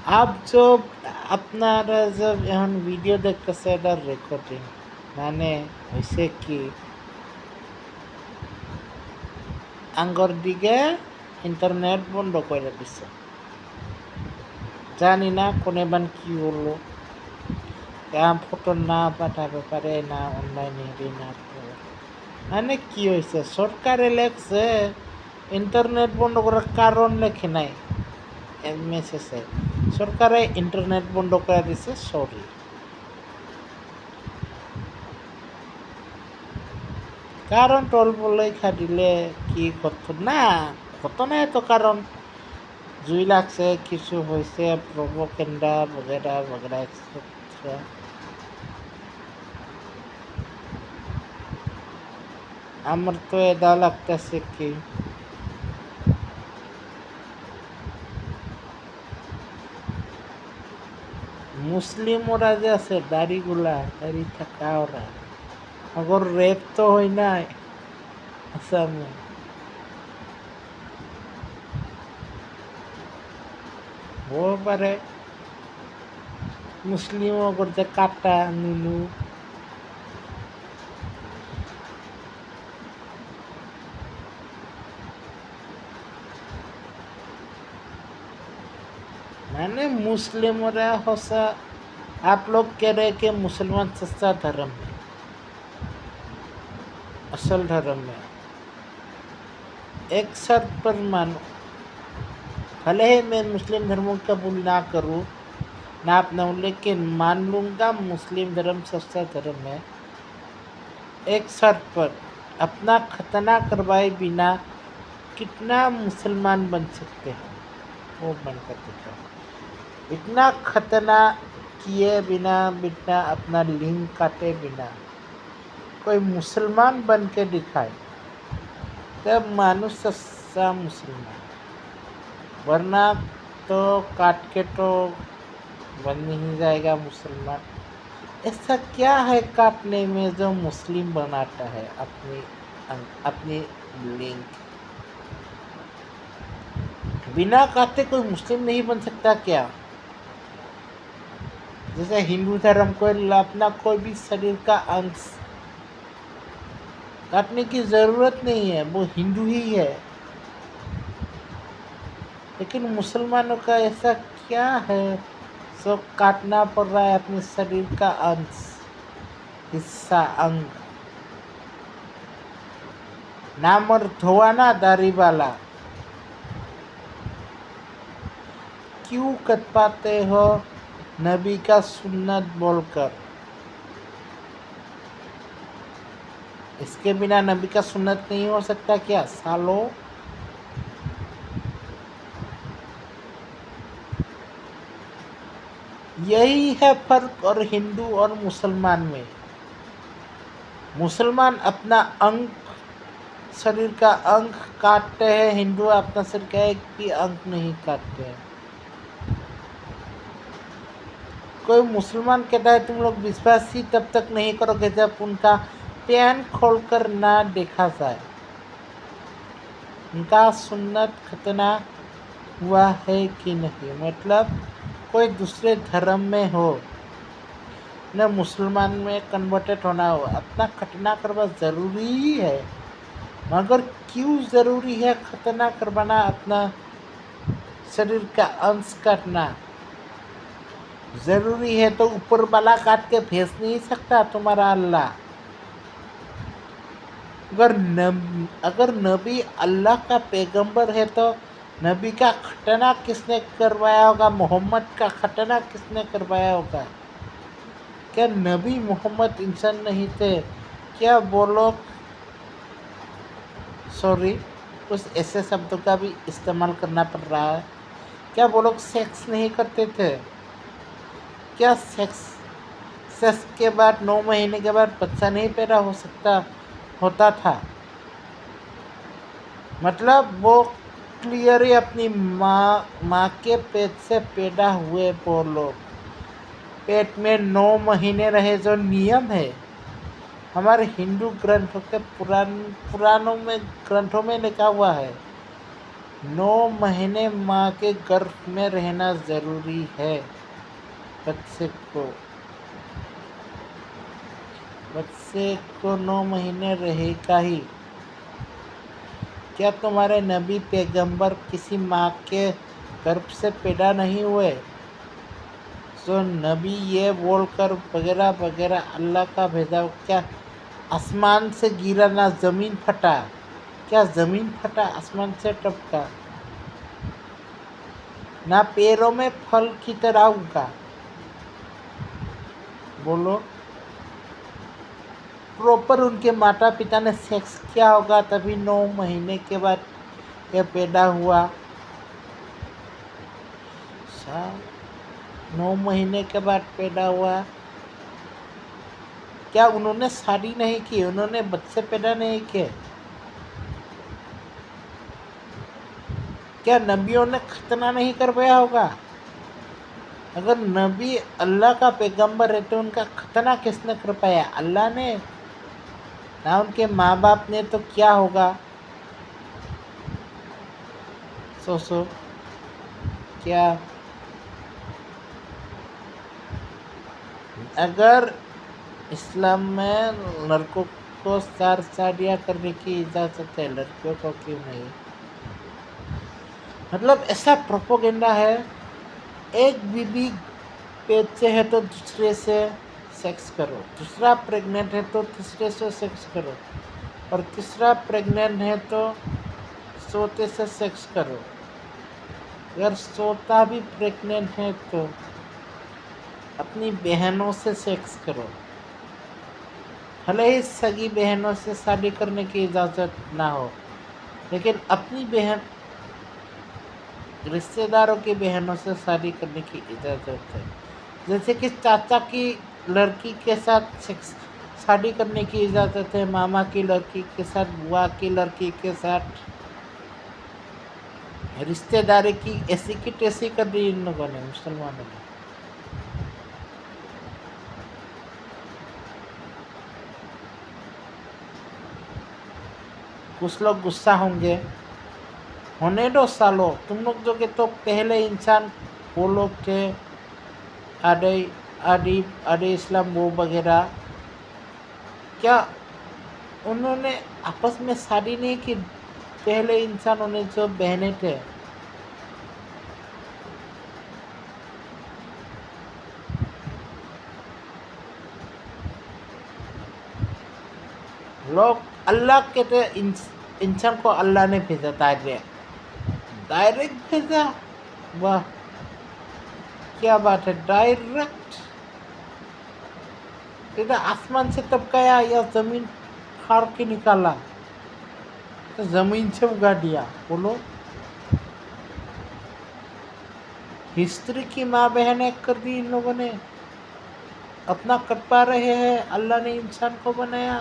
आप जो আপনারা যে এখন ভিডিও দেখতেছে এটা রেকর্ডিং মানে হয়েছে কি আঙ্গর দিকে ইন্টারনেট বন্ধ করে দিছে জানি না কোন এবার কি হলো ফটো না পাঠাতে পারে না অনলাইনে না মানে কি হয়েছে সরকারে লেখছে ইন্টারনেট বন্ধ করার কারণ লেখে নাই মেসেজে সরকারে ইন্টারনেট বন্ধ করে দিছে সরি কারণ টল বলে দিলে কি করতো না কত না এত কারণ জুই লাগছে কিছু হয়েছে প্রভোকেন্ডা বগেরা বগেরা এক্সেট্রা আমার তো এটা লাগতেছে কি মুসলিম ওরা যে আছে দাড়িগুলা দাড়ি থাকা ওরা अगर रेप तो হয় নাই আসামে হতে পারে মুসলিমও করতে কাটা নুনু मैंने मुस्लिम होसा आप लोग कह रहे कि मुसलमान सस्ता धर्म है असल धर्म है एक शर्त पर मानो भले ही मैं मुस्लिम धर्मों का कबूल ना करूँ ना अपना लेकिन मान लूँगा मुस्लिम धर्म सस्ता धर्म है एक शर्त पर अपना खतना करवाए बिना कितना मुसलमान बन सकते हैं वो बनकर दिखाओ इतना खतना किए बिना बिना अपना लिंग काटे बिना कोई मुसलमान बन के दिखाए तब मानो सच्चा मुसलमान वरना तो काट के तो बन नहीं जाएगा मुसलमान ऐसा क्या है काटने में जो मुस्लिम बनाता है अपनी लिंग बिना काटे कोई मुस्लिम नहीं बन सकता क्या जैसे हिंदू धर्म को अपना कोई भी शरीर का अंश काटने की ज़रूरत नहीं है वो हिंदू ही है लेकिन मुसलमानों का ऐसा क्या है सो काटना पड़ रहा है अपने शरीर का अंश हिस्सा अंग नाम और धोवाना दाढ़ी वाला क्यों कटवाते हो नबी का सुन्नत बोलकर इसके बिना नबी का सुन्नत नहीं हो सकता क्या सालो यही है फर्क और हिंदू और मुसलमान में मुसलमान अपना अंग शरीर का अंग काटते हैं हिंदू अपना शरीर का एक भी अंग नहीं काटते हैं कोई मुसलमान कहता है तुम लोग विश्वास ही तब तक नहीं करोगे जब उनका पैन खोलकर ना देखा जाए उनका सुन्नत खतना हुआ है कि नहीं मतलब कोई दूसरे धर्म में हो न मुसलमान में कन्वर्टेड होना हो अपना खतना करना ज़रूरी ही है मगर क्यों ज़रूरी है खतना करवाना अपना शरीर का अंश काटना ज़रूरी है तो ऊपर वाला काट के भेज नहीं सकता तुम्हारा अल्लाह अगर नबी अल्लाह का पैगंबर है तो नबी का खतना किसने करवाया होगा मोहम्मद का खतना किसने करवाया होगा क्या नबी मोहम्मद इंसान नहीं थे क्या वो लोग सॉरी कुछ ऐसे शब्दों का भी इस्तेमाल करना पड़ रहा है क्या वो लोग सेक्स नहीं करते थे क्या सेक्स के बाद 9 महीने के बाद बच्चा नहीं पैदा हो सकता होता था मतलब वो क्लियरली अपनी माँ के पेट से पैदा हुए वो लोग पेट में 9 महीने रहे जो नियम है हमारे हिंदू ग्रंथों के पुराणों में ग्रंथों में लिखा हुआ है 9 مہینے ماں کے گربھ میں رہنا ضروری ہے بچے کو 9 مہینے رہے گا ہی۔ کیا تمہارے نبی پیغمبر کسی ماں کے گربھ سے پیدا نہیں ہوئے؟ سو نبی یہ بول کر وغیرہ وغیرہ اللہ کا بھیجا کیا آسمان سے گرا نہ زمین پھٹا؟ کیا زمین پھٹا آسمان سے ٹپکا؟ نہ پیروں میں پھل کی طرح اگا؟ بولو، پراپر ان کے ماتا پتا نے سیکس کیا ہوگا تبھی 9 مہینے کے بعد یہ پیدا ہوا۔ 9 مہینے کے بعد پیدا ہوا۔ کیا انہوں نے شادی نہیں کی؟ انہوں نے بچے پیدا نہیں کیے؟ کیا نبیوں نے ختنہ نہیں کروایا ہوگا؟ اگر نبی اللہ کا پیغمبر ہے تو ان کا ختنہ کس نے کروایا؟ اللہ نے؟ نہ ان کے ماں باپ نے؟ تو کیا ہوگا؟ سوچو کیا اگر اسلام میں لڑکوں کو 4 شادیاں کرنے کی اجازت ہے، لڑکیوں کو کیوں نہیں؟ مطلب ایسا پروپیگنڈا ہے، ایک بیوی پیٹ سے ہے تو دوسرے سے سیکس کرو، دوسرا پریگننٹ ہے تو تیسرے سے سیکس کرو، اور تیسرا پریگننٹ ہے تو چوتھے سے سیکس کرو، اگر چوتھا بھی پریگننٹ ہے تو اپنی بہنوں سے سیکس کرو، بھلے ہی سگی بہنوں سے شادی کرنے کی اجازت نہ ہو، لیکن اپنی بہن رشتے داروں کی بہنوں سے شادی کرنے کی اجازت ہے۔ جیسے کہ چاچا کی لڑکی کے ساتھ شادی کرنے کی اجازت ہے، ماما کی لڑکی کے ساتھ، بوا کی لڑکی کے ساتھ، رشتے داری کی ایسی کی تیسی کر دی ان لوگوں نے، مسلمانوں نے۔ کچھ لوگ غصہ ہوں گے، ہونے دو سالو، تم لوگ جو کہ تو پہلے انسان وہ لوگ تھے، آدی اسلام وہ وغیرہ، کیا انہوں نے آپس میں شادی نہیں کی؟ پہلے انسانوں نے جو بہنیں تھے، لوگ اللہ کہتے انسان کو اللہ نے بھیجا، ڈائریکٹ بھیجا، واہ کیا بات ہے، ڈائریکٹ سیدھا آسمان سے ٹپکایا یا زمین کھاڑ کے نکالا؟ زمین سے اگا دیا، بولو۔ ہسٹری کی ماں بہنیں کر دی ان لوگوں نے، اپنا کٹوا رہے ہیں، اللہ نے انسان کو بنایا،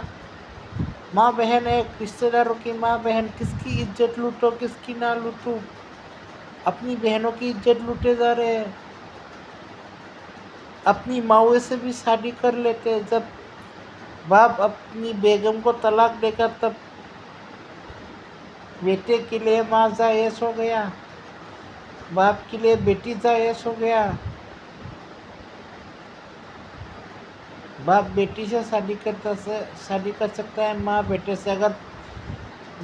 ماں بہن ایک، رشتے داروں کی ماں بہن، کس کی عزت لوٹو کس کی نہ لوٹو، اپنی بہنوں کی عزت لوٹے جا رہے ہیں، اپنی ماؤں سے بھی شادی کر لیتے، جب باپ اپنی بیگم کو طلاق دے کر تب بیٹے کے لیے ماں جائز ہو گیا، باپ کے لیے بیٹی جائز ہو گیا، باپ بیٹی سے شادی کر سکتا ہے، ماں بیٹے سے، اگر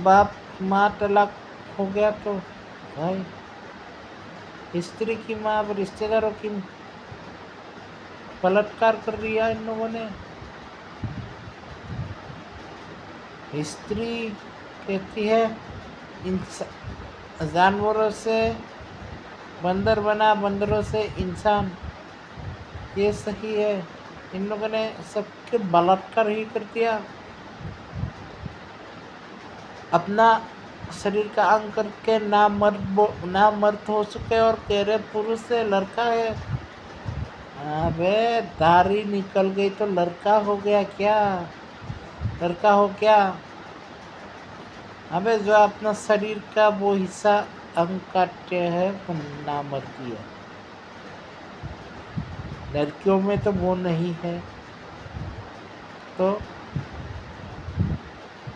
باپ ماں طلاق ہو گیا تو بھائی استری کی ماں اب رشتے داروں کی بلاٹکار کر دیا ان لوگوں نے۔ ہسٹری کہتی ہے جانوروں سے بندر بنا، بندروں سے انسان، یہ صحیح ہے، ان لوگوں نے سب کے بلاٹکار ہی کر دیا، اپنا شریر کا انگ کر کے نامرد ہو چکے اور کہہ رہے پروش ہے، لڑکا ہے، ابے داڑھی نکل گئی تو لڑکا ہو گیا کیا؟ لڑکا ہو کیا؟ ابے جو اپنا شریر کا وہ حصہ انگ کاٹتے ہیں وہ نامردی ہے، لڑکیوں میں تو وہ نہیں ہے، تو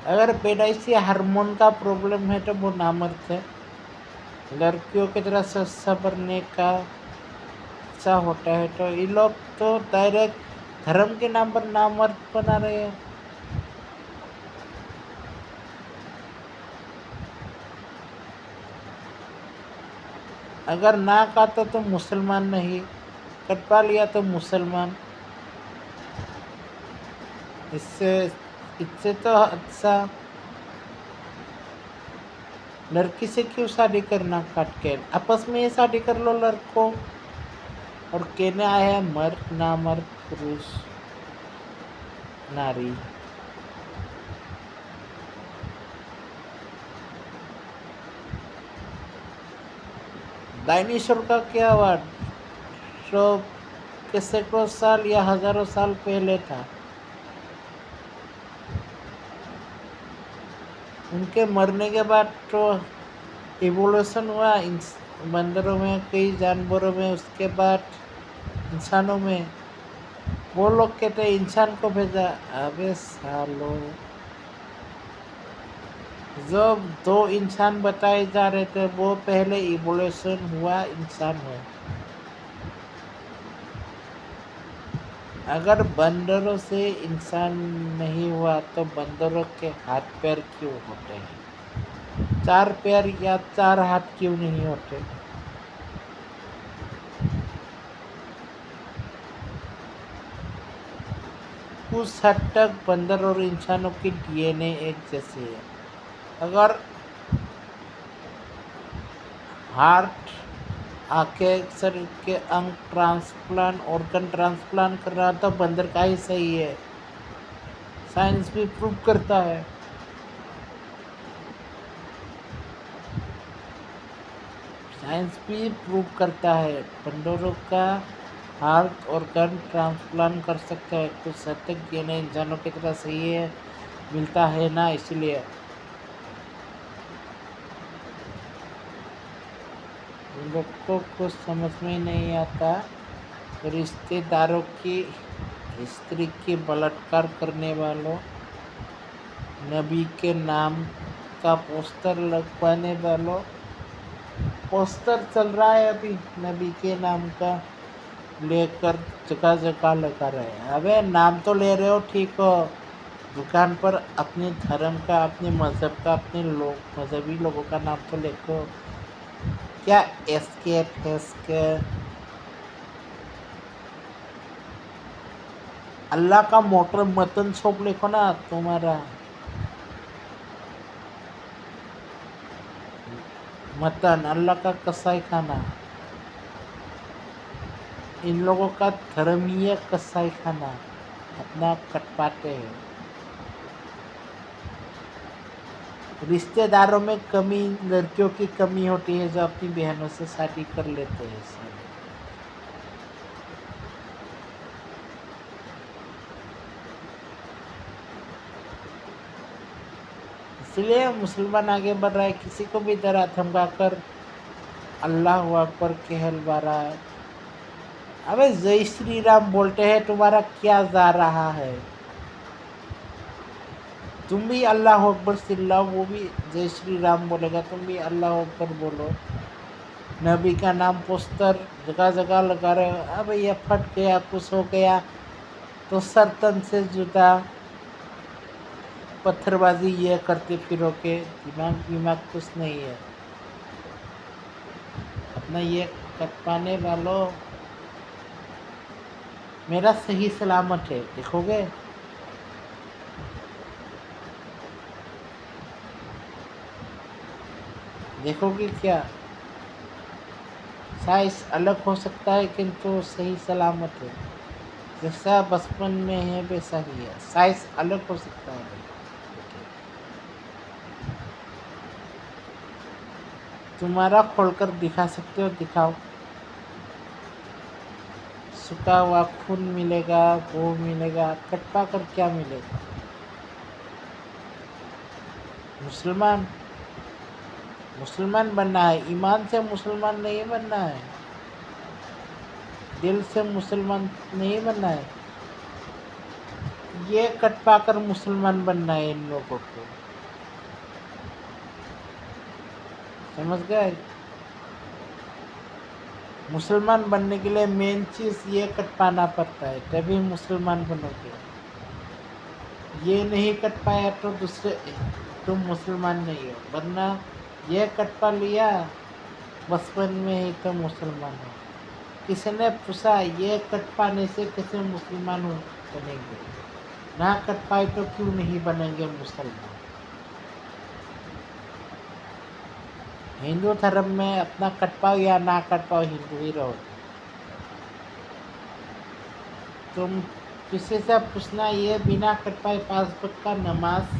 اگر پیدائشی ہارمون کا پرابلم ہے تو وہ نامرد ہے، लड़कियों की तरह सस्ता बनने का इच्छा होता है, तो ये लोग तो डायरेक्ट धर्म के नाम पर नामर्द बना रहे हैं। अगर ना काटा तो मुसलमान नहीं, कटवा लिया तो मुसलमान। इससे इससे तो अच्छा लड़की से क्यों शादी करना, काट के आपस में ही शादी कर लो लड़कों। और कहने आया है मर्द नामर्द पुरुष नारी। डायनासोर का क्या हुआ, जो के सैकड़ों साल या हजारों साल पहले था, उनके मरने के बाद तो इवोल्यूशन हुआ बंदरों में, कई जानवरों में, उसके बाद इंसानों में। वो लोग कहते हैं इंसान को भेजा। अबे सालो, जब दो इंसान बताए जा रहे थे वो पहले इवोल्यूशन हुआ इंसान में। अगर बंदरों से इंसान नहीं हुआ तो बंदरों के हाथ पैर क्यों होते हैं, 4 पैर या 4 हाथ क्यों नहीं होते? उस हद तक बंदर और इंसानों की डीएनए एक जैसी है। अगर हार्ट, आंखें, शरीर के अंग ट्रांसप्लांट, ऑर्गन ट्रांसप्लांट कर रहा तो बंदर का ही सही है। साइंस भी प्रूव करता है। साइंस भी प्रूव करता है बंदरों का हार्ट ऑर्गन ट्रांसप्लांट कर सकते हैं। कुछ हद तक डीएनए इंसानों की तरह सही है, मिलता है ना, इसलिए लोगों को समझ में ही नहीं आता। रिश्तेदारों की स्त्री की बलात्कार करने वालों, नबी के नाम का पोस्टर लगवाने वालों, पोस्टर चल रहा है अभी नबी के नाम का लेकर जगह जगह लगा रहे हैं। अबे नाम तो ले रहे हो ठीक हो, दुकान पर अपने धर्म का, अपने मजहब का, अपने लोग मजहबी लोगों का नाम तो लिखो। क्या एस्केप है इसके? अल्लाह का मोटर मतन शॉप लिखो ना तुम्हारा। मतन अल्लाह का कसाई खाना। इन लोगों का धर्म ही है कसाई खाना, अपना कटवाते हैं। रिश्तेदारों में कमी, लड़कियों की कमी होती है जो अपनी बहनों से शादी कर लेते हैं। इसलिए मुसलमान आगे बढ़ रहा है, किसी को भी डरा धमका कर अल्लाह अकबर कहलवा रहा है। अबे जय श्री राम बोलते हैं, तुम्हारा क्या जा रहा है? तुम भी अल्लाह अकबर चिल्लाओ, वो भी जय श्री राम बोलेगा, तुम भी अल्लाह अकबर बोलो। नबी का नाम पोस्टर जगह जगह लगा रहे हो। अब ये फट गया, कुछ हो गया तो सर तन से जुदा, पत्थरबाजी ये करते फिरोगे। दिमाग कुछ नहीं है अपना। ये कटवाने वालों, मेरा सही सलामत है, देखोगे? देखोगे क्या? साइज अलग हो सकता है किंतु सही सलामत है। जैसा बचपन में है वैसा ही है, साइज अलग हो सकता है। तुम्हारा खोलकर दिखा सकते हो, दिखाओ। सूखा हुआ खून मिलेगा, वो मिलेगा, कटवा कर क्या मिलेगा? मुसलमान बनना है, ईमान से मुसलमान नहीं बनना है, दिल से मुसलमान नहीं बनना है। ये कटवा कर मुसलमान बनना है इन लोगों को, समझ गए? مسلمان بننے کے لیے مین چیز یہ کٹ پانا پڑتا ہے، تبھی مسلمان بنو گے. یہ نہیں کٹ پایا تو دوسرے تم مسلمان نہیں ہو، ورنہ یہ کٹ پا لیا بچپن میں ہی تو مسلمان ہو. کسی نے پوچھا یہ کٹ پانے سے کیسے مسلمان بنیں گے؟ نہ کٹ پائے تو کیوں نہیں بنیں گے مسلمان؟ ہندو دھرم میں اپنا کٹ پاؤ یا نہ کٹ پاؤ ہندو ہی رہو. تم کسی سے پوچھنا یہ بنا کٹ پائے 5 وقت کا نماز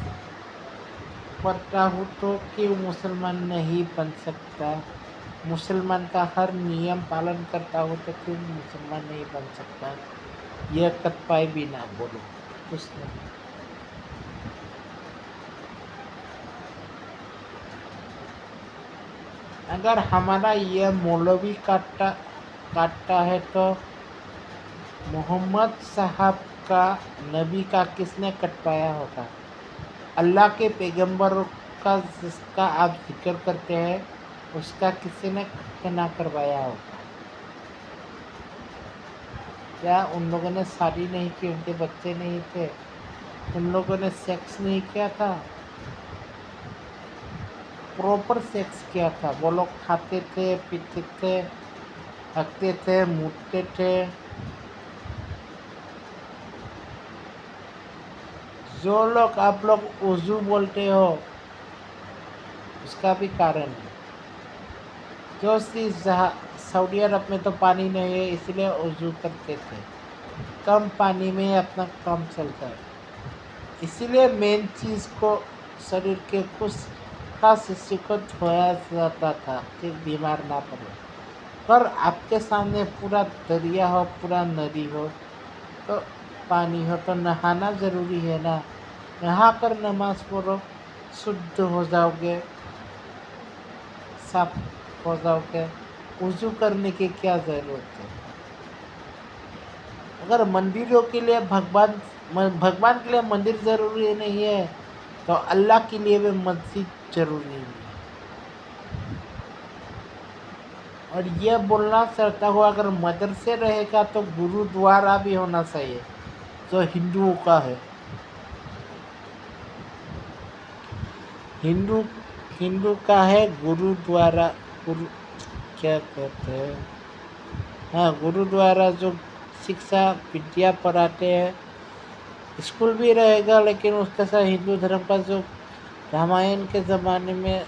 پڑھتا ہوں تو کیوں مسلمان نہیں بن سکتا؟ مسلمان کا ہر نیم پالن کرتا ہوں تو کیوں مسلمان نہیں بن سکتا؟ یہ کٹ پائے بھی نہ بولو کچھ نہیں. اگر ہمارا یہ مولوی کاٹتا ہے تو محمد صاحب کا نبی کا کس نے کٹ پایا ہوگا؟ اللہ کے پیغمبر کا جس کا آپ ذکر کرتے ہیں اس کا کسی نے کٹ نہ کروایا ہوگا؟ کیا ان لوگوں نے شادی نہیں کی، ان کے بچے نہیں تھے، ان لوگوں نے سیکس نہیں کیا تھا؟ پراپر سیکس کیا تھا. وہ لوگ کھاتے تھے، پیتے تھے، ہگتے تھے، موتتے تھے. جو لوگ آپ لوگ وضو بولتے ہو اس کا بھی کارن ہے. جو سعودی عرب میں تو پانی نہیں ہے اس لیے وضو کرتے تھے، کم پانی میں اپنا کام چلتا ہے. اسی لیے مین چیز کو شریر کے کچھ خاص حصے کو دھویا جاتا تھا کہ بیمار نہ پڑے. پر آپ کے سامنے پورا دریا ہو، پورا ندی ہو تو پانی ہو تو نہانا ضروری ہے نا. نہا کر نماز پڑھو، شدھ ہو جاؤ گے، صاف ہو جاؤ گے. وضو کرنے کی کیا ضرورت ہے؟ اگر مندروں کے لیے بھگوان کے لیے مندر ضروری نہیں ہے تو اللہ کے لیے بھی مسجد ضروری نہیں ہے. اور یہ بولنا چاہتا ہوں اگر مدرسے رہے گا تو گرودوارا بھی ہونا چاہیے جو ہندوؤں کا ہے. ہندو کا ہے گرودوارا، کیا کہتے ہیں، ہاں گرودوارا، جو شکشا ودیا پڑھاتے ہیں. اسکول بھی رہے گا لیکن اس کے ساتھ ہندو دھرم کا جو رامائن کے زمانے میں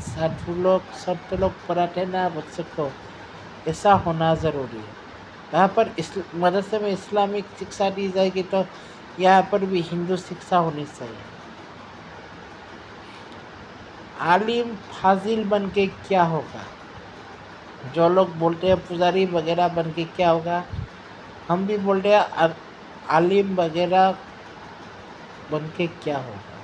سنت لوگ پڑھاتے نا بچوں کو، ایسا ہونا ضروری ہے. یہاں پر مدرسے میں اسلامک شکشا دی جائے گی تو یہاں پر بھی ہندو شکشا ہونی چاہیے. عالم فاضل بن کے کیا ہوگا؟ جو لوگ بولتے ہیں پجاری وغیرہ بن کے کیا ہوگا، ہم بھی بولتے ہیں عالم وغیرہ بن کے کیا ہوگا.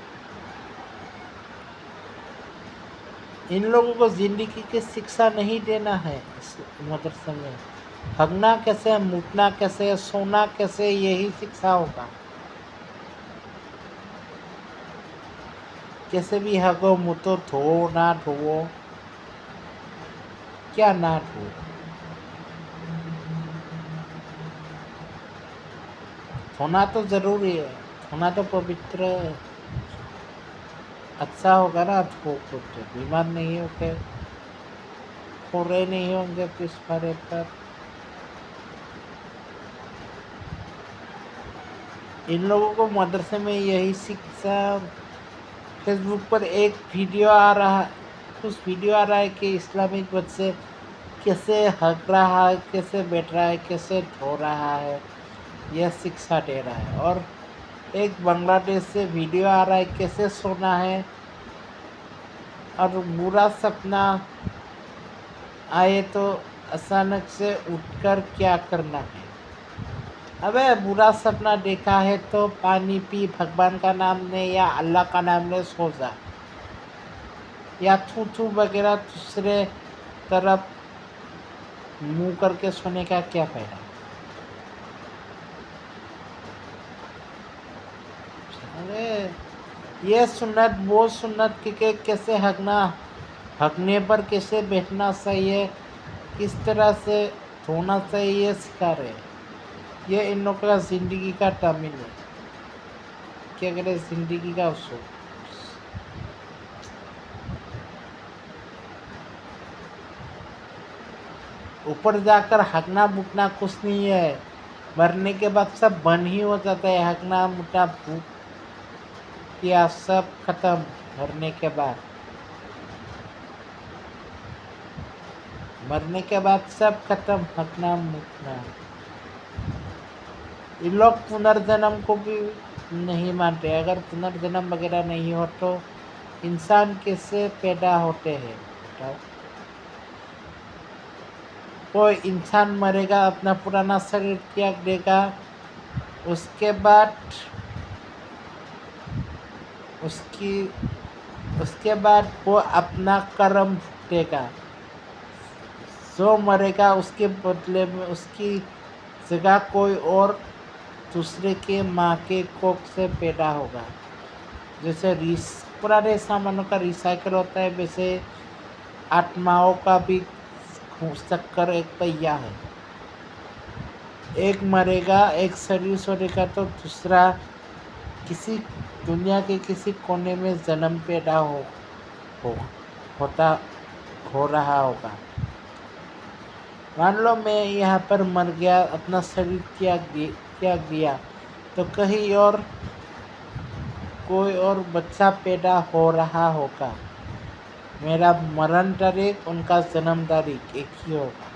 ان لوگوں کو زندگی کی شکشا نہیں دینا ہے. اس مدرسے میں ہگنا کیسے، موتنا کیسے، سونا کیسے، یہی شکشا ہوگا. کیسے بھی ہگو موتو، دھو نہ دھو، کیا نہ دھو. دھونا تو ضروری ہے، دھونا تو پوتر اچھا ہوگا نا. دھو تو بیمار نہیں ہوگے، پھوڑے نہیں ہوں گے پس پھڑے پر. ان لوگوں کو مدرسے میں یہی شکشا. فیس بک پر ایک ویڈیو آ رہا ہے کہ اسلامک بچے کیسے ہگ رہا ہے، کیسے بیٹھ رہا ہے، کیسے دھو رہا ہے، یہ شکشا دے رہا ہے. اور ایک بنگلہ دیش سے ویڈیو آ رہا ہے کیسے سونا ہے، اور برا سپنا آئے تو اچانک سے اٹھ کر کیا کرنا ہے. ابے برا سپنا دیکھا ہے تو پانی پی، بھگوان کا نام لے یا اللہ کا نام لے، سو جا. یا تھو وغیرہ دوسرے طرف منہ کر کے سونے کا کیا فائدہ؟ ارے یہ سنت وہ سنت کہ کیسے ہگنا، ہگنے پر کیسے بیٹھنا چاہیے، किस तरह से होना चाहिए ये सिखा रहे हैं। ये इन लोगों का ज़िंदगी का तामील है। क्या करें ज़िंदगी का उसूल। ऊपर जाकर हकना मुकना कुछ नहीं है। मरने के बाद सब बंद ही हो जाता है। हकना मुकना भूख प्यास सब खत्म मरने के बाद। मरने के बाद सब खत्म हकना मुकना। ये लोग पुनर्जन्म को भी नहीं मानते। अगर पुनर्जन्म वगैरह नहीं हो तो इंसान कैसे पैदा होते हैं बताओ। कोई इंसान मरेगा, अपना पुराना शरीर त्याग देगा, उसके बाद उसके बाद वो अपना कर्म भुगतेगा। जो मरेगा उसके बदले में उसकी जगह कोई और दूसरे के माँ के कोख से पैदा होगा। जैसे पुराने सामानों का रिसाइकल होता है, वैसे आत्माओं का भी चक्कर एक पहिया है। एक मरेगा, एक शरीर छोड़ेगा तो दूसरा किसी दुनिया के किसी कोने में जन्म पैदा हो रहा होगा। मान लो मैं यहाँ पर मर गया, अपना शरीर त्याग दिया तो कहीं और कोई और बच्चा पैदा हो रहा होगा। मेरा मरण तारीख, उनका जन्म तारीख एक ही होगा।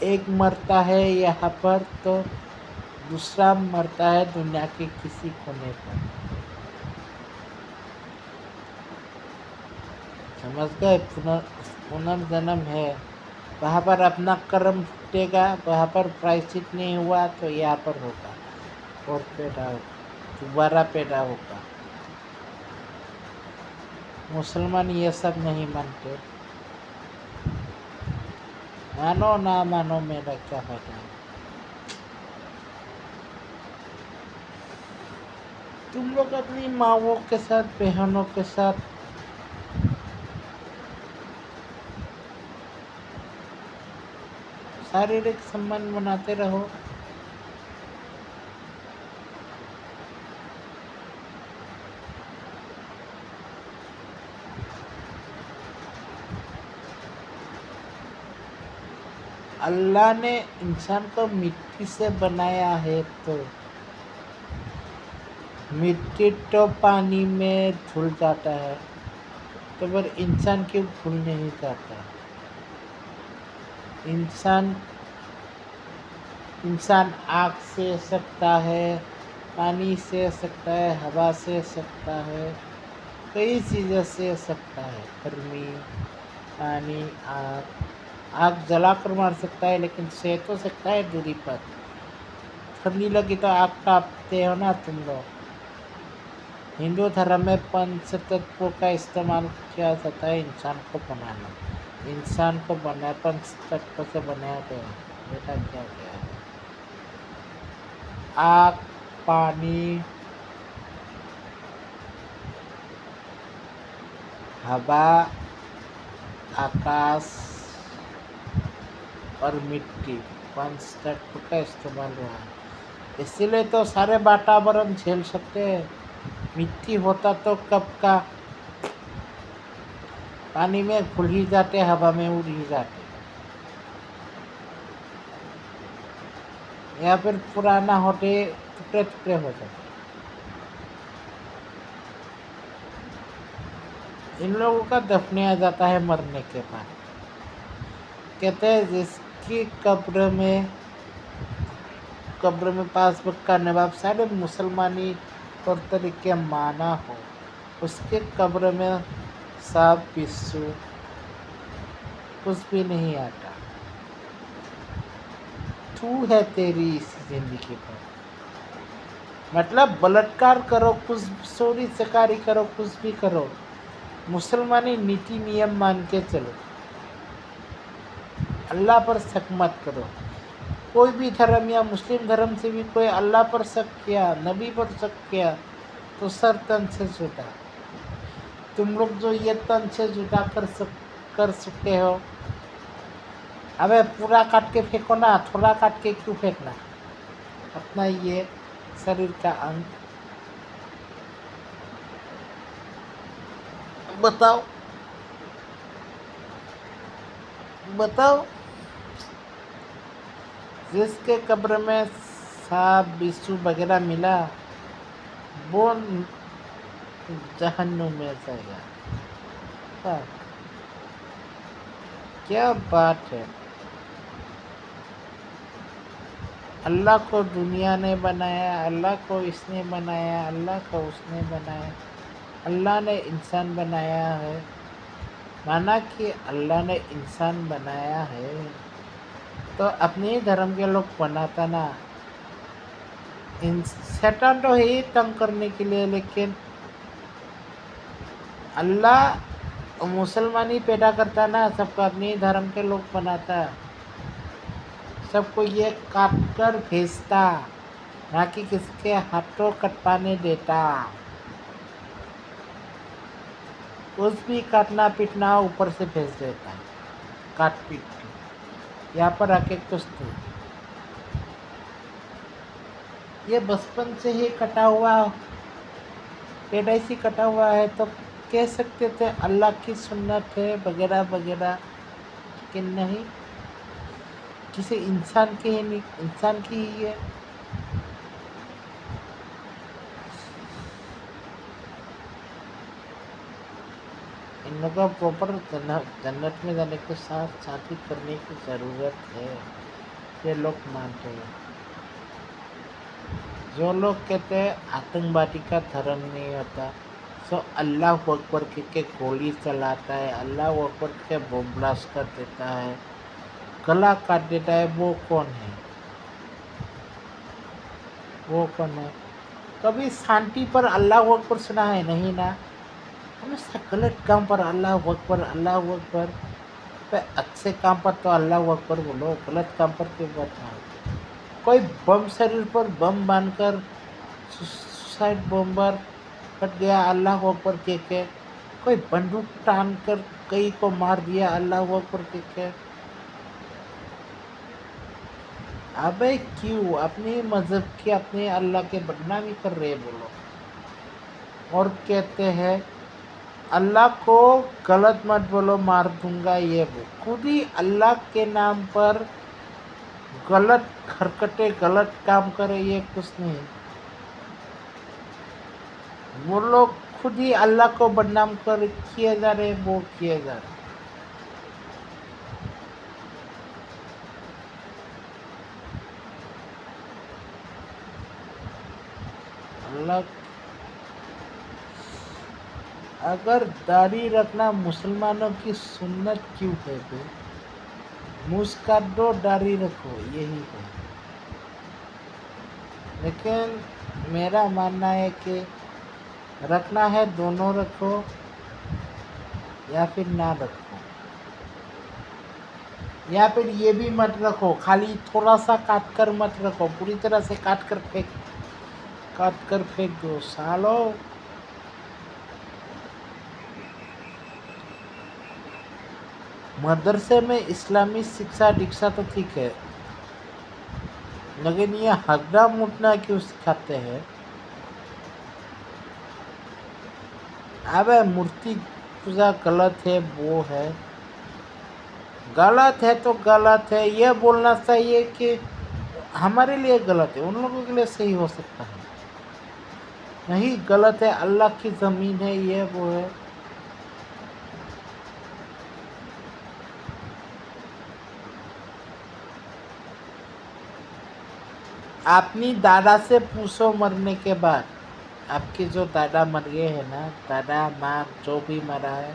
एक मरता है यहाँ पर तो दूसरा मरता है दुनिया के किसी कोने पर। समझ गए। पुनर्जन्म है। वहाँ पर अपना कर्म भुगतेगा, वहाँ पर प्रायश्चित नहीं हुआ तो यहाँ पर होगा और पैदा होगा, दोबारा पैदा होगा। मुसलमान ये सब नहीं मानते। मानो ना मानो मेरा क्या फायदा है। तुम लोग अपनी माँओं के साथ, बहनों के साथ शारीरिक संबंध बनाते रहो। अल्लाह ने इंसान को मिट्टी से बनाया है तो मिट्टी तो पानी में धुल जाता है, तो पर इंसान क्यों धुल नहीं जाता। इंसान आग से सकता है, पानी से सकता है, हवा से सकता है, कई चीज़ों से सकता है। गर्मी, पानी, आग जला कर मार सकता है, लेकिन से तो सकता है दूरी पर। ठंडी लगी तो आग तापते हो ना तुम लोग। हिंदू धर्म में पंच तत्वों का इस्तेमाल किया जाता है इंसान को बनाना। इंसान को बनाया पंच तत्व से बनाया गया। बेटा क्या गया है? आग, पानी, हवा, आकाश और मिट्टी, पंच तत्व का इस्तेमाल हुआ है। इसीलिए तो सारे वातावरण झेल सकते हैं। मिट्टी होता तो कब का पानी में घुल ही जाते, हवा में उड़ ही जाते, या फिर पुराना होते टुकड़े टुकड़े हो जाते। इन लोगों का दफनाया जाता है मरने के बाद। कहते हैं जिसकी कब्र में पास वक्त का नवाब सारे मुसलमानी तौर तरीके माना हो, उसके कब्र में सांप बिच्छू कुछ भी नहीं आता। तू है तेरी इस जिंदगी पर। मतलब बलात्कार करो, कुछ चोरी चकारी करो, कुछ भी करो, मुसलमानी नीति नियम मान के चलो। अल्लाह पर शक मत करो। कोई भी धर्म या मुस्लिम धर्म से भी कोई अल्लाह पर शक किया, नबी पर शक किया तो सर तन से छूटा। तुम लोग जो ये तन से जुदा कर चुके हो, अबे पूरा काट के फेंको ना, थोड़ा काट के क्यों फेंकना अपना ये शरीर का अंग? बताओ बताओ। जिसके कब्र में सांप बिच्छू वगैरह मिला वो जहन्नुम में जाएगा। क्या क्या बात है। अल्लाह को दुनिया ने बनाया, अल्लाह को इसने बनाया, अल्लाह को उसने बनाया, अल्लाह ने इंसान बनाया है। माना कि अल्लाह ने इंसान बनाया है तो अपने ही धर्म के लोग बनाता ना। शैतान तो है ही तंग करने के लिए, लेकिन अल्लाह मुसलमान ही पैदा करता ना, सबको अपने ही धर्म के लोग बनाता, सबको ये काट कर भेजता, ना कि किसके हाथों कटवाने देता। उस भी काटना पीटना ऊपर से भेज देता, काट पीट के यहाँ पर आके कुछ तो ये बचपन से ही कटा हुआ, पैदाइशी कटा हुआ है तो कह सकते थे अल्लाह की सुन्नत है वगैरह वगैरह, लेकिन नहीं, किसी इंसान की ही नहीं, इंसान की ही है। इन लोगों को प्रॉपर जन्नत में जाने के साथ शादी करने की ज़रूरत है, ये लोग मानते हैं। जो लोग कहते हैं आतंकवादी का धर्म नहीं होता, सो अल्लाह अकबर के गोली चलाता है, अल्लाह अकबर के बम ब्लास्ट कर देता है, गला काट देता है, वो कौन है? वो कौन है? कभी शांति पर अल्लाह अकबर सुना है? नहीं ना। हमेशा गलत काम पर अल्लाह अकबर, अल्लाह अकबर। पे अच्छे काम पर तो अल्लाह अकबर बोलो, गलत काम पर क्यों बताओ? कोई बम शरीर पर बम बांधकर सुसाइड बॉम्बर कट गया, अल्लाह अकबर के। कोई बंदूक टान कर कई को मार दिया, अल्लाह अकबर के। अबे क्यों अपने मजहब की, अपने अल्लाह के बदनामी कर रहे बोलो? और कहते हैं अल्लाह को गलत मत बोलो, मार दूंगा, ये वो खुद ही अल्लाह के नाम पर गलत हरकतें, गलत काम करे, ये कुछ नहीं। वो लोग खुद ही अल्लाह को बदनाम कर किए जा रहे, वो किए जा रहे। अल्लाह, अगर दाढ़ी रखना मुसलमानों की सुन्नत क्यों है बे? मुझका दो दाढ़ी रखो, यही है। लेकिन मेरा मानना है कि रखना है दोनों रखो या फिर ना रखो, या फिर ये भी मत रखो, खाली थोड़ा सा काट कर मत रखो, पूरी तरह से काट कर फेंक दो सालो। मदरसे में इस्लामी शिक्षा दीक्षा तो ठीक है, लेकिन ये हगड़ा मुटना क्यों सिखाते हैं? अबे मूर्ति पूजा गलत है, वो है गलत है तो गलत है, ये बोलना चाहिए कि हमारे लिए गलत है, उन लोगों के लिए सही हो सकता है। नहीं, गलत है, अल्लाह की ज़मीन है, ये वो है। अपनी दादा से पूछो मरने के बाद, आपके जो दादा मर गए हैं ना, दादा माँ जो भी मरा है,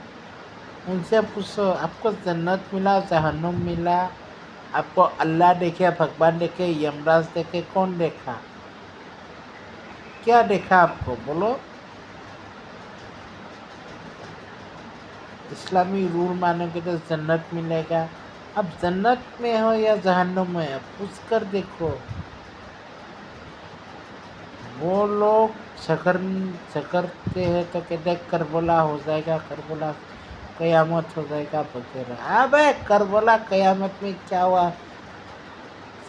उनसे पूछो आपको जन्नत मिला, जहन्नुम मिला, आपको अल्लाह देखे, भगवान देखे, यमराज देखे, कौन देखा? क्या देखा आपको बोलो? इस्लामी रूल मानोगे तो जन्नत मिलेगा। अब जन्नत में हो या जहन्नुम में, पूछ कर देखो। वो लोग शकर शकरते हैं तो कहते हैं करबला हो जाएगा, करबला कयामत हो जाएगा वगैरह। अबे करबला कयामत में क्या हुआ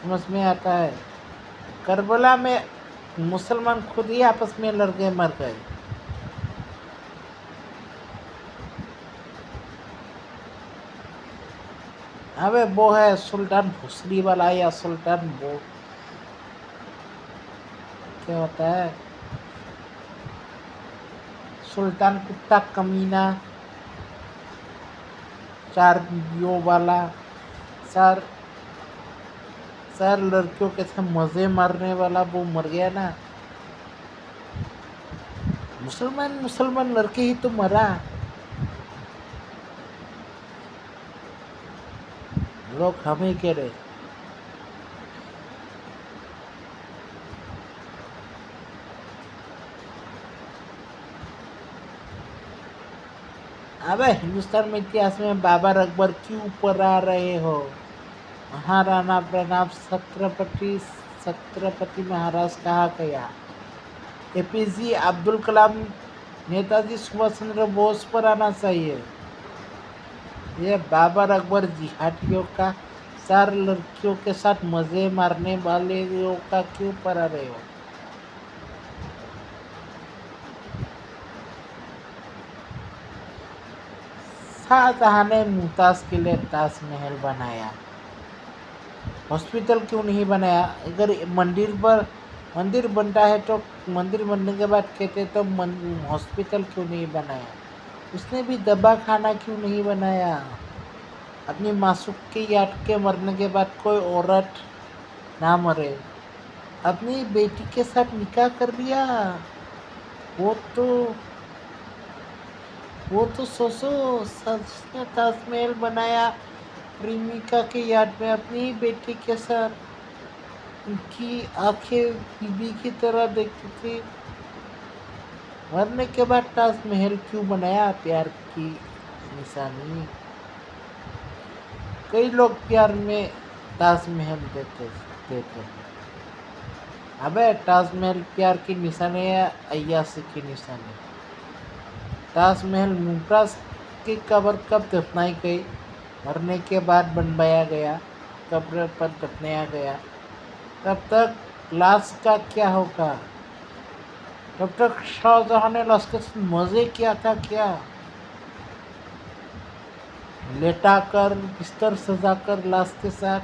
समझ में आता है? करबला में मुसलमान खुद ही आपस में लड़ गए, मर गए। अबे वो है सुल्तान भुसरी वाला या सुल्तान वो क्या होता है, सुल्तान कुत्ता कमीना, 4 बीवियों वाला, चार चार लड़कियों के साथ मजे मारने वाला, वो मर गया ना। मुसलमान लड़के ही तो मरा, लोग हमें कह रहे। अबे हिंदुस्तान में इतिहास में बाबर अकबर क्यों ऊपर आ रहे हो? महाराणा प्रताप छत्रपति महाराज कहा गया? एपीजे अब्दुल कलाम, नेताजी सुभाष चंद्र बोस पर आना चाहिए। ये बाबर अकबर जिहादियों का 4 लड़कियों के साथ मजे मारने वाले का क्यों पर आ रहे हो? शाहजहां ने मुमताज के लिए ताजमहल बनाया, हॉस्पिटल क्यों नहीं बनाया? अगर मंदिर बनता है तो मंदिर बनने के बाद कहते तो हॉस्पिटल क्यों नहीं बनाया? उसने भी दवा खाना क्यों नहीं बनाया? अपनी मासूक की याद के मरने के बाद कोई औरत ना मरे, अपनी बेटी के साथ निकाह कर लिया। वो तो सोचो, सच ने ताजमहल बनाया प्रेमिका की याद में अपनी ही बेटी के साथ। उनकी आंखें बीबी की तरह देखती थी। मरने के बाद ताजमहल क्यों बनाया? प्यार की निशानी। कई लोग प्यार में ताजमहल देते हैं। अबे ताजमहल प्यार की निशानी है, अय्याशी की निशानी। ताजमहल मुमताज की कब्र कब दफनाई गई? मरने के बाद बनवाया गया, कब्र पर दफनाया गया। तब तक लाश का क्या होगा? तब तक शाहजहां ने लाश के साथ मजे किया था क्या? लेटा कर बिस्तर सजाकर लाश के साथ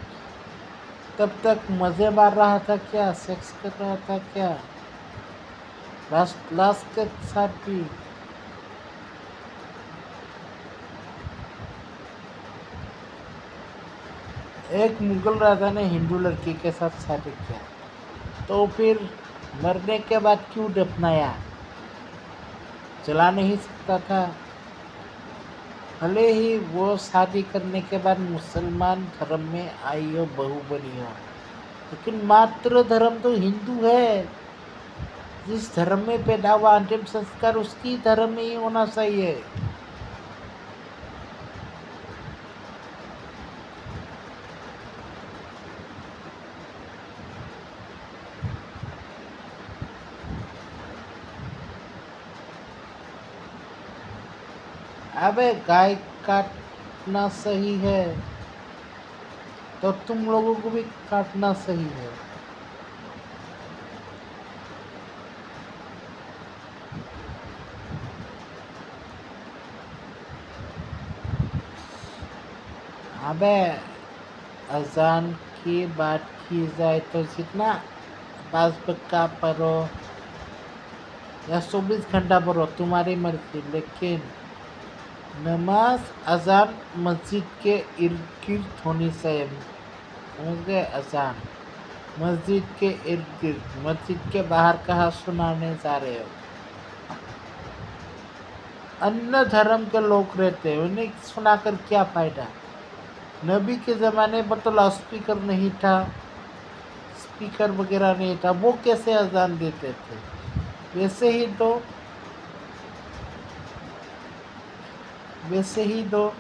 तब तक मजे मार रहा था क्या? सेक्स कर रहा था क्या? लाश के साथ भी। एक मुगल राजा ने हिंदू लड़की के साथ शादी किया, तो फिर मरने के बाद क्यों दफनाया? जला नहीं सकता था? भले ही वो शादी करने के बाद मुसलमान धर्म में आई हो, बहू बनी हो, लेकिन मातृ धर्म तो हिंदू है। जिस धर्म में पैदा हुआ अंतिम संस्कार उसकी धर्म में ही होना चाहिए। अबे गाय काटना सही है तो तुम लोगों को भी काटना सही है। अबे अजान की बात की जाए तो जितना 5 वक्त का पढ़ो या 24 घंटा पढ़ो तुम्हारी मर्जी, लेकिन नमाज अजान मस्जिद के इर्द गिर्द होनी चाहिए। समझ गए? अजान मस्जिद के इर्द गिर्द, मस्जिद के बाहर कहाँ सुनाने जा रहे हो? अन्य धर्म के लोग रहते हैं, उन्हें सुनाकर क्या फायदा? नबी के ज़माने पर तो लाउड स्पीकर नहीं था, स्पीकर वगैरह नहीं था, वो कैसे अजान देते थे? वैसे ही दो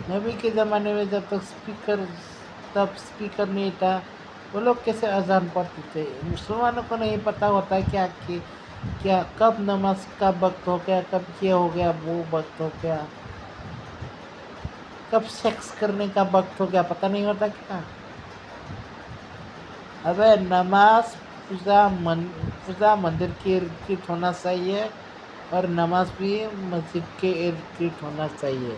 नबी के ज़माने में जब तक स्पीकर नहीं था, وہ لوگ کیسے اذان پڑھتے تھے؟ مسلمانوں کو نہیں پتہ ہوتا ہے کیا کہ کیا کب نماز کا وقت ہو گیا، کب یہ ہو گیا، وہ وقت ہو گیا، کب سیکس کرنے کا وقت ہو گیا، پتہ نہیں ہوتا کیا؟ ابے نماز فضا مندر کے ارد گرد ہونا چاہیے، اور نماز بھی مسجد کے ارد گرد ہونا چاہیے.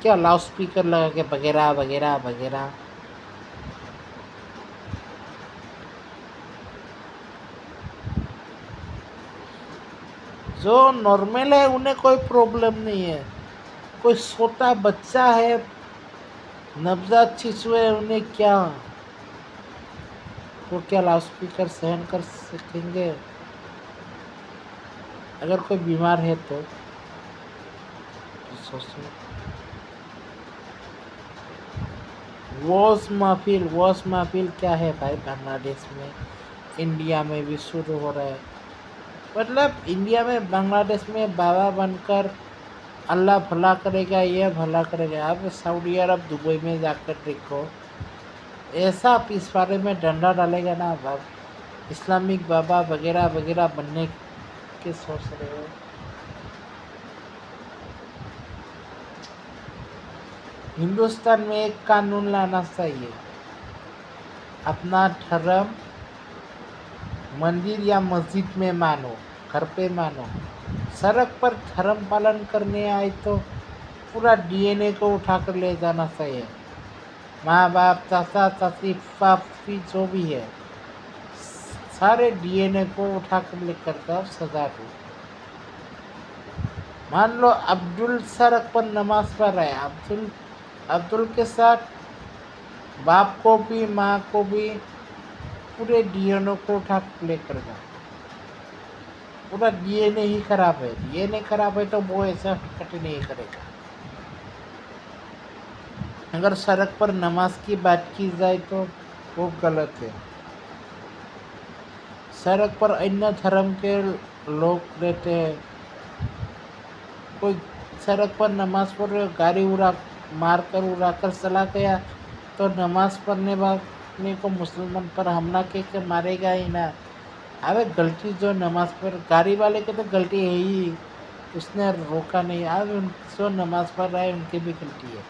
کیا لاؤڈ اسپیکر لگا کے وغیرہ وغیرہ وغیرہ. جو نارمل ہے انہیں کوئی پرابلم نہیں ہے. کوئی چھوٹا بچہ ہے، نوزائیدہ شیشو ہے، انہیں کیا وہ کیا لاؤڈ اسپیکر سہن کر سکیں گے؟ اگر کوئی بیمار ہے تو سوچو. واس محفل کیا ہے بھائی؟ بنگلہ دیش میں، انڈیا میں بھی شروع ہو رہا ہے. مطلب انڈیا میں، بنگلہ دیش میں بابا بن کر اللہ بھلا کرے گا، یہ بھلا کرے گا. اب سعودی عرب دبئی میں جا کر دیکھو، ایسا پچھواڑے میں ڈنڈا ڈالے گا نا. اسلامک بابا وغیرہ وغیرہ بننے کے سوچ رہے ہو؟ ہندوستان میں ایک قانون لانا چاہیے، اپنا دھرم مندر یا مسجد میں مانو، گھر پہ مانو. سڑک پر دھرم پالن کرنے آئے تو پورا ڈی این اے کو اٹھا کر لے جانا چاہیے. ماں باپ، چاچا چاچی، پھوپھی جو بھی ہے، سارے ڈی این اے کو اٹھا کر لے کر جاؤ، سزا دو. مان لو عبدل سڑک پر نماز پڑھ رہا ہے، عبدل کے ساتھ باپ کو بھی، ماں کو بھی، پورے ڈی این اے کو اٹھا کر لے کر جاؤ. پورا ڈی این اے ہی خراب ہے. ڈی این اے خراب ہے تو وہ ایسا حرکت ہی نہیں کرے گا. اگر سڑک پر نماز کی بات کی جائے تو وہ غلط ہے. سڑک پر انیہ دھرم کے لوگ رہتے ہیں. کوئی سڑک پر نماز پڑھ رہے، گاڑی مار کر اڑا کر چلا گیا تو نماز پڑھنے والے کو مسلمان پر حملہ کے مارے گا ہی نا. ابے غلطی جو نماز پر گاڑی والے کی تو غلطی ہے ہی، اس نے روکا نہیں. اب جو نماز پڑھ رہا ہے ان کی بھی غلطی ہے.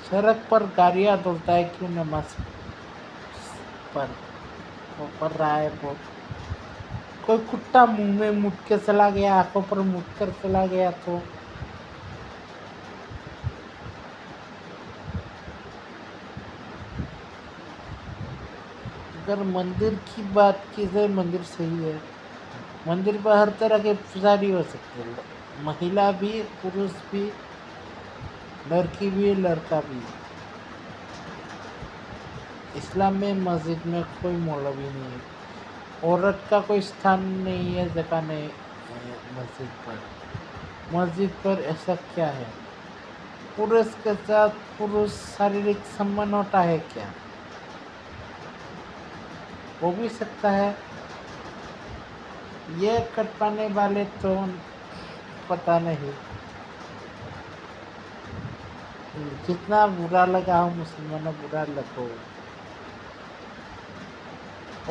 سڑک پر گاڑیاں دوڑتا ہے کیوں؟ نماز پر وہ پڑھ رہا ہے. کوئی کتا منہ میں مت کے چلا گیا، آنکھوں پر مت کر چلا گیا تو اگر مندر کی بات کی جائے، مندر صحیح ہے. مندر پر ہر طرح کے پجاری ہو سکتے ہیں، مہیلا بھی، پروش بھی، لڑکی بھی، لڑکا بھی. اسلام میں مسجد میں کوئی مولوی نہیں ہے، عورت کا کوئی استھان نہیں ہے، جگہ نہیں ہے مسجد پر. مسجد پر ایسا کیا ہے؟ پروش کے ساتھ پروش شاریرک سمبند ہوتا ہے کیا؟ ہو بھی سکتا ہے. یہ کٹوانے والے تو پتہ نہیں. جتنا برا لگا ہو مسلمانوں، برا لگو.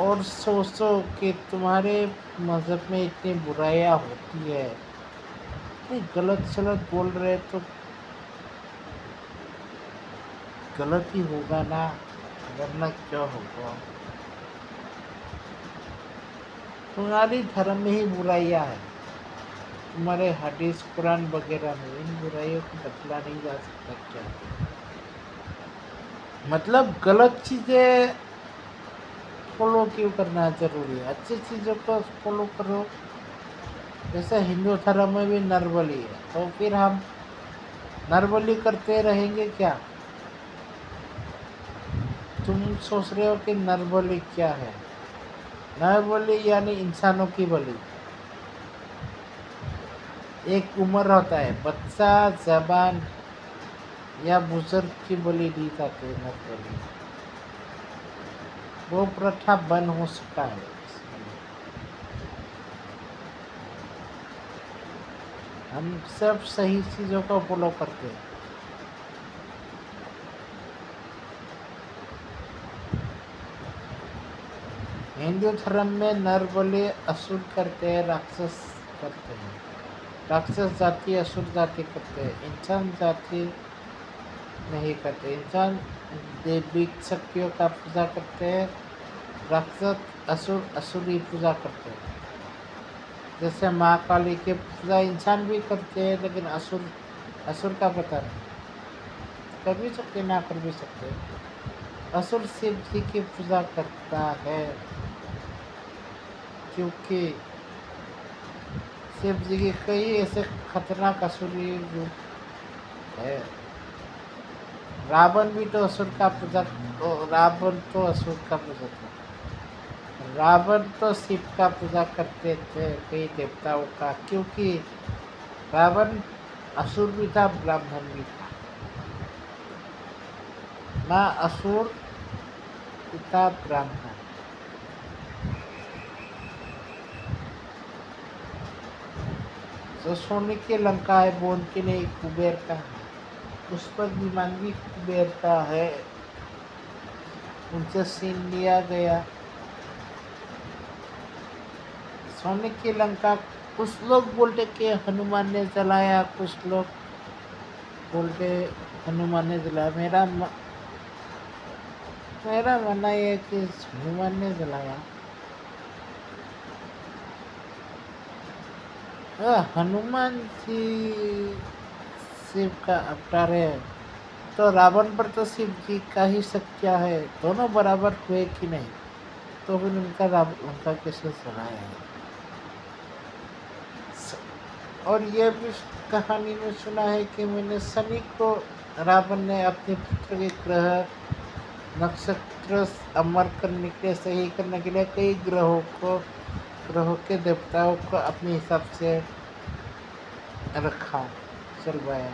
اور سوچو کہ تمہارے مذہب میں اتنی برائیاں ہوتی ہے، اتنی غلط بول رہے تو غلط ہی ہوگا نا، ورنہ کیا ہوگا؟ تمہاری دھرم میں ہی برائیاں ہیں، تمہارے حدیث قرآن وغیرہ میں. ان برائیوں کو بدلا نہیں جا سکتا کیا؟ مطلب غلط چیزیں فالو کیوں کرنا ضروری ہے؟ اچھی چیزوں کو فالو کرو. جیسے ہندو دھرم میں بھی نربلی ہے، تو پھر ہم نربلی کرتے رہیں گے کیا؟ تم سوچ رہے ہو کہ نربلی کیا ہے؟ نربلی یعنی انسانوں کی بلی. ایک عمر ہوتا ہے، بچہ، زبان یا بزرگ کی بلی دی جاتی ہے، نربلی. وہ پرتھا بند ہو چکا ہے. ہم سب صحیح چیزوں کو فالو کرتے ہیں. हिंदू धर्म में नर बलि असुर करते हैं, राक्षस करते हैं। राक्षस जाति असुर जाति करते हैं, इंसान जाति नहीं करते। इंसान दैविक शक्तियों का पूजा करते हैं, राक्षस असुर असुरी पूजा करते हैं। जैसे माँ काली की पूजा इंसान भी करते हैं, लेकिन असुर असुर का पता नहीं, कर भी सकते ना कर भी सकते। असुर शिव जी की पूजा करता है, क्योंकि शिव जी के कई ऐसे खतरनाक असुरी रूप है। रावण भी तो असुर का पूजा, रावण तो असुर का पूजा था। रावण तो शिव का पूजा करते थे, कई देवताओं का, क्योंकि रावण असुर भी था, ब्राह्मण भी था। माँ असुर पिता ब्राह्मण। जो सोने की लंका है वो उनकी नहीं, कुबेर का है। उस पर विमान भी कुबेर का है, उनसे छीन लिया गया। सोने की लंका कुछ लोग बोलते कि हनुमान ने जलाया, कुछ लोग बोलते हनुमान ने जलाया। मेरा मानना ये है कि हनुमान ने जलाया। हनुमान जी शिव का अवतार है, तो रावण पर तो शिव जी का ही शक्तियाँ है, दोनों बराबर हुए कि नहीं, तो फिर उनका उनका कैसे जलाया है। और ये भी कहानी में सुना है कि मैंने शनि को रावण ने अपने पुत्र के ग्रह नक्षत्र अमर करने के लिए, सही करने के लिए कई ग्रहों के देवताओं को अपने हिसाब से रखा, चलवाया।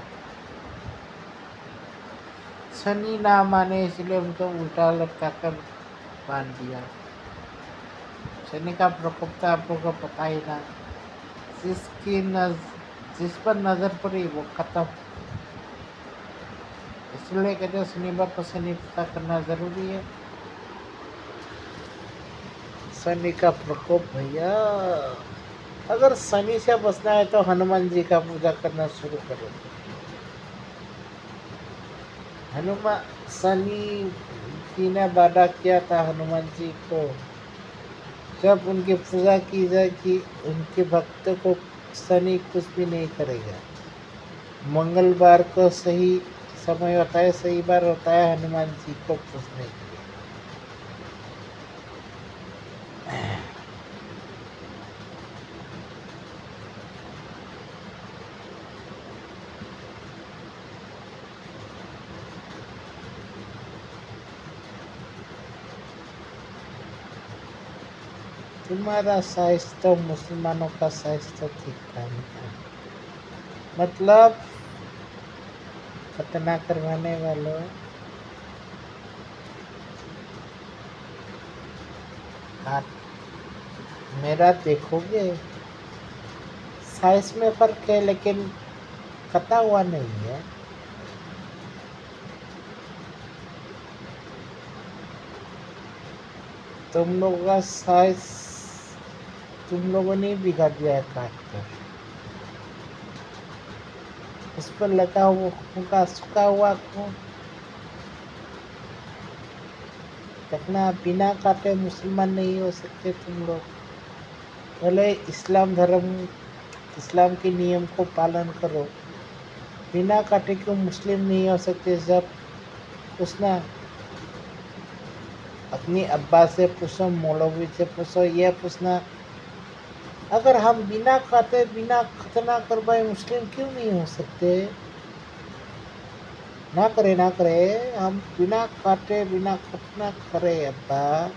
शनि ना माने इसलिए उनको उल्टा लटका कर बांध दिया। शनि का प्रकोप तो आप लोगों को पता ही ना, जिस पर नजर पड़ी वो खत्म। इसलिए कहते हैं शनिवार को शनि पूजा करना जरूरी है। शनि का प्रकोप भैया, अगर शनि से बचना है तो हनुमान जी का पूजा करना शुरू करो। हनुमान शनि जी ने वादा किया था हनुमान जी को, जब उनकी पूजा की जाए कि उनके भक्त को शनि कुछ भी नहीं करेगा। मंगलवार को सही समय होता है, सही बार होता है हनुमान जी को पूजने के लिए। तुम्हारा साइज तो मुसलमानों का साइज तो ठीक नहीं है। मतलब खतना करवाने वालों, हाँ मेरा देखोगे साइज में फर्क है, लेकिन कटा हुआ नहीं है। तुम लोगों का साइज तुम लोगों ने बिगाड़ दिया है काट कर। उस पर लगा हुआ खून का सूखा हुआ खून देखना, बिना काटे मुसलमान नहीं हो सकते तुम लोग। पहले इस्लाम के नियम को पालन करो। बिना काटे क्यों मुस्लिम नहीं हो सकते? जब पूछना अपनी अब्बा से पूछो, मौलवी से पूछो, ये पूछना अगर हम बिना काटे बिना खतना करवाए मुस्लिम क्यों नहीं हो सकते? ना करे हम बिना काटे बिना खतना करे अब्बा,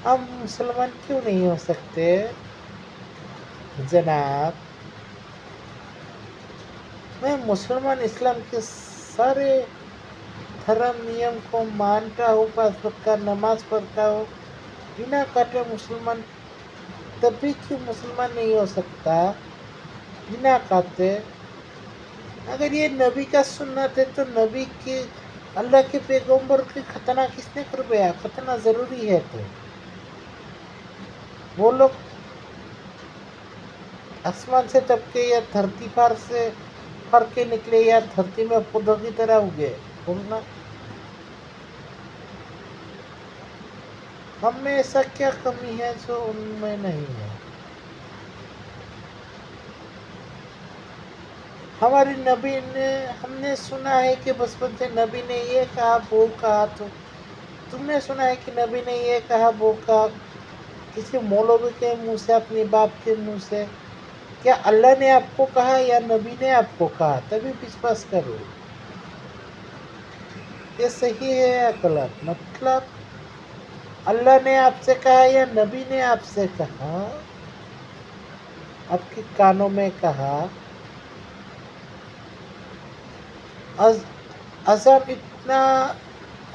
हम मुसलमान क्यों नहीं हो सकते जनाब? मैं मुसलमान इस्लाम के सारे धर्म नियम को मानता हूँ, 5 वक्त का नमाज पढ़ता हूँ। बिना काटे मुसलमान तब भी क्यों मुसलमान नहीं हो सकता बिना काटे? अगर ये नबी का सुन्नत है तो नबी के, अल्लाह के पैगंबर की खतना किसने करवाया? खतना जरूरी है तो وہ لوگ آسمان سے ٹپکے یا دھرتی پر سے پھر کے نکلے یا دھرتی میں پودوں کی طرح اگے، بولنا ہم میں ایسا کیا کمی ہے جو ان میں نہیں ہے؟ ہماری نبی نے، ہم نے سنا ہے کہ بچپن سے نبی نے یہ کہا وہ کہا، تو تم نے سنا ہے کہ نبی نے یہ کہا وہ کہا کسی مولوی کے منہ سے، اپنے باپ کے منہ سے؟ کیا اللہ نے آپ کو کہا یا نبی نے آپ کو کہا؟ تبھی وشواس کرو یہ صحیح ہے یا غلط۔ مطلب اللہ نے آپ سے کہا یا نبی نے آپ سے کہا، آپ کے کانوں میں کہا؟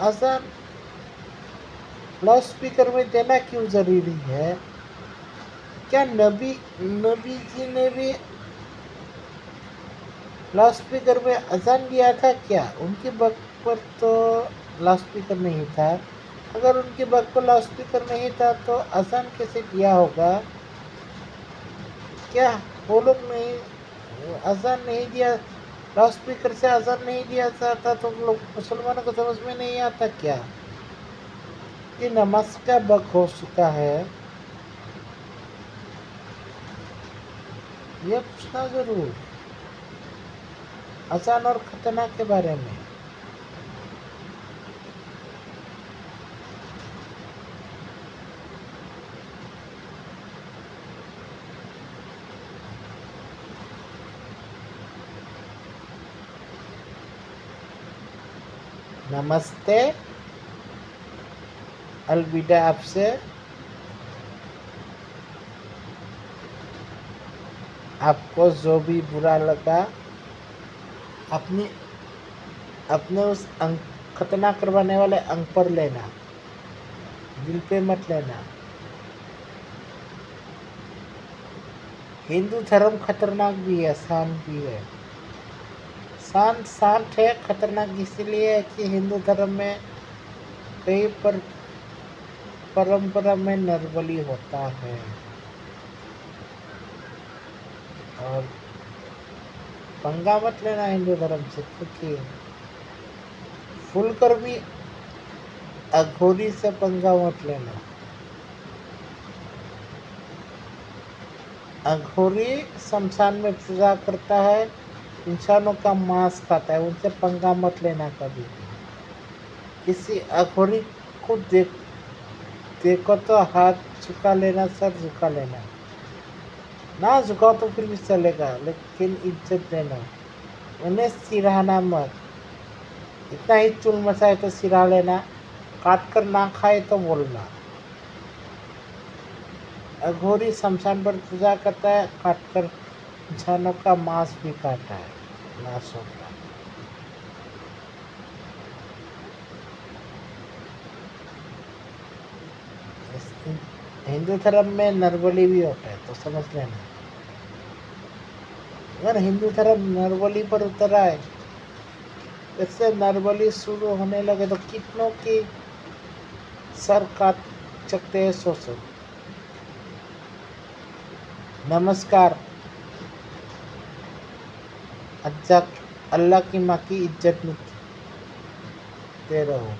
اذان لاؤڈ اسپیکر میں دینا کیوں ضروری ہے؟ کیا نبی جی نے بھی لاؤڈ اسپیکر میں اذان دیا تھا کیا؟ ان کے وقت پر تو لاؤڈ اسپیکر نہیں تھا۔ اگر ان کے وقت پر لاؤڈ اسپیکر نہیں تھا تو اذان کیسے دیا ہوگا؟ کیا وہ لوگ نہیں اذان نہیں دیا، لاؤڈ اسپیکر سے اذان نہیں دیا جاتا تو لوگ مسلمانوں کو سمجھ میں نہیں آتا کیا کہ نماز کا وقت ہو چکا ہے؟ یہ پوچھنا ضرور اذان اور ختنہ کے بارے میں۔ نمستے، الوداع آپ سے۔ آپ کو جو بھی برا لگا اپنے اس ختنہ کروانے والے انگ پر لینا، دل پہ مت لینا۔ ہندو دھرم خطرناک بھی ہے، آسان بھی ہے۔ سانٹ ہے، خطرناک اس لیے ہے کہ ہندو دھرم میں کئی پرمپرا میں نربلی ہوتا ہے، اور پنگا مت لینا ہندو دھرم سے، کیونکہ پھول کر بھی اگھوری سے پنگا مت لینا۔ اگھوری شمشان میں پوجا کرتا ہے، انسانوں کا ماंس کھاتا ہے، ان سے پنگا مت لینا کبھی بھی۔ کسی اگھوری کو دیکھو تو ہاتھ جھکا لینا، سر جھکا لینا، نہ جھکاؤ تو پھر بھی چلے گا، لیکن عزت دینا، انہیں سراہنا مت۔ اتنا ہی چول مچائے تو سرا لینا، کاٹ کر نہ کھائے تو بولنا۔ اگھوری شمشان پر پوجا کرتا ہے، کاٹ کر انسانوں کا ماंس بھی کھاتا ہے، لاشوں کا۔ ہندو دھرم میں نربلی بھی ہوتا ہے تو سمجھ لینا۔ اگر ہندو دھرم نربلی پر اتر آئے، اس سے نربلی شروع ہونے لگے تو کتنوں کی سر کاٹ سکتے ہیں، سوچو۔ نمسکار۔ اللہ کی ماں کی عزت دے رہو۔